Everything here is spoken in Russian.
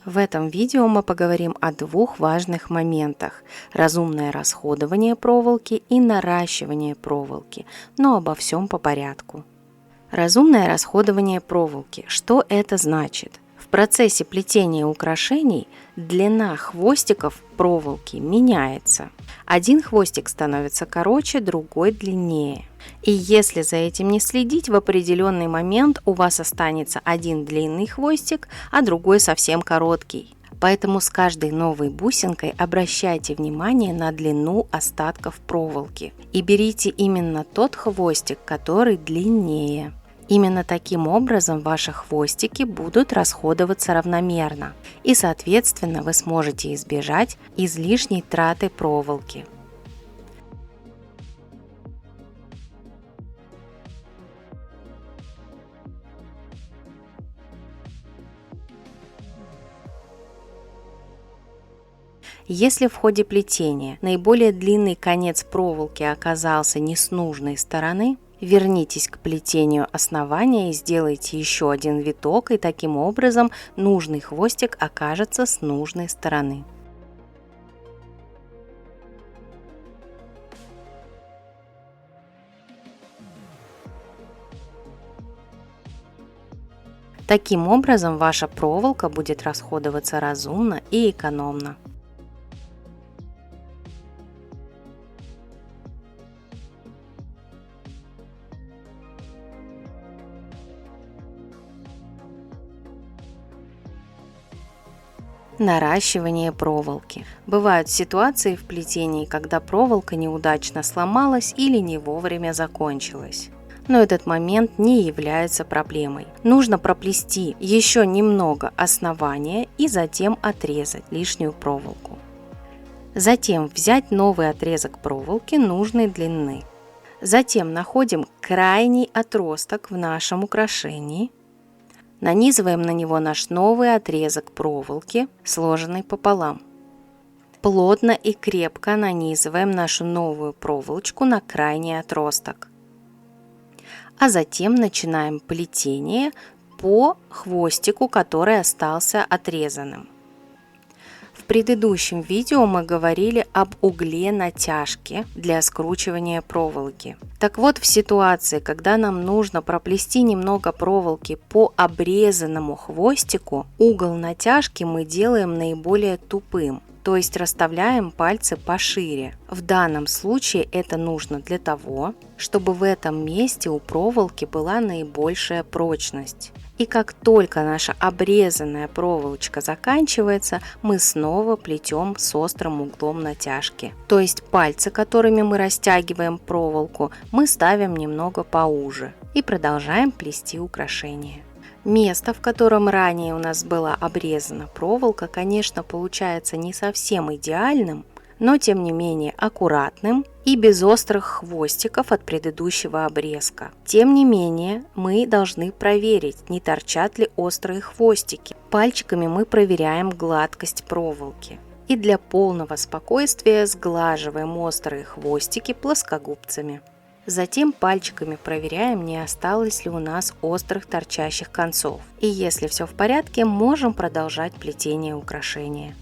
В этом видео мы поговорим о двух важных моментах – разумное расходование проволоки и наращивание проволоки, но обо всем по порядку. Разумное расходование проволоки. Что это значит? В процессе плетения украшений длина хвостиков проволоки меняется. Один хвостик становится короче, другой длиннее. И если за этим не следить, в определенный момент у вас останется один длинный хвостик, а другой совсем короткий. Поэтому с каждой новой бусинкой обращайте внимание на длину остатков проволоки и берите именно тот хвостик, который длиннее. Именно таким образом ваши хвостики будут расходоваться равномерно, и, соответственно, вы сможете избежать излишней траты проволоки. Если в ходе плетения наиболее длинный конец проволоки оказался не с нужной стороны, вернитесь к плетению основания и сделайте еще один виток, и таким образом нужный хвостик окажется с нужной стороны. Таким образом, ваша проволока будет расходоваться разумно и экономно. Наращивание проволоки. Бывают ситуации в плетении, когда проволока неудачно сломалась или не вовремя закончилась. Но этот момент не является проблемой. Нужно проплести еще немного основания и затем отрезать лишнюю проволоку. Затем взять новый отрезок проволоки нужной длины. Затем находим крайний отросток в нашем украшении. Нанизываем на него наш новый отрезок проволоки, сложенный пополам. Плотно и крепко нанизываем нашу новую проволочку на крайний отросток. А затем начинаем плетение по хвостику, который остался отрезанным. В предыдущем видео мы говорили об угле натяжки для скручивания проволоки. Так вот, в ситуации, когда нам нужно проплести немного проволоки по обрезанному хвостику, угол натяжки мы делаем наиболее тупым, то есть расставляем пальцы пошире. В данном случае это нужно для того, чтобы в этом месте у проволоки была наибольшая прочность. И как только наша обрезанная проволочка заканчивается, мы снова плетем с острым углом натяжки. То есть пальцы, которыми мы растягиваем проволоку, мы ставим немного поуже и продолжаем плести украшение. Место, в котором ранее у нас была обрезана проволока, конечно, получается не совсем идеальным, но тем не менее аккуратным и без острых хвостиков от предыдущего обрезка. Тем не менее, мы должны проверить, не торчат ли острые хвостики. Пальчиками мы проверяем гладкость проволоки. И для полного спокойствия сглаживаем острые хвостики плоскогубцами. Затем пальчиками проверяем, не осталось ли у нас острых торчащих концов. И если все в порядке, можем продолжать плетение украшения.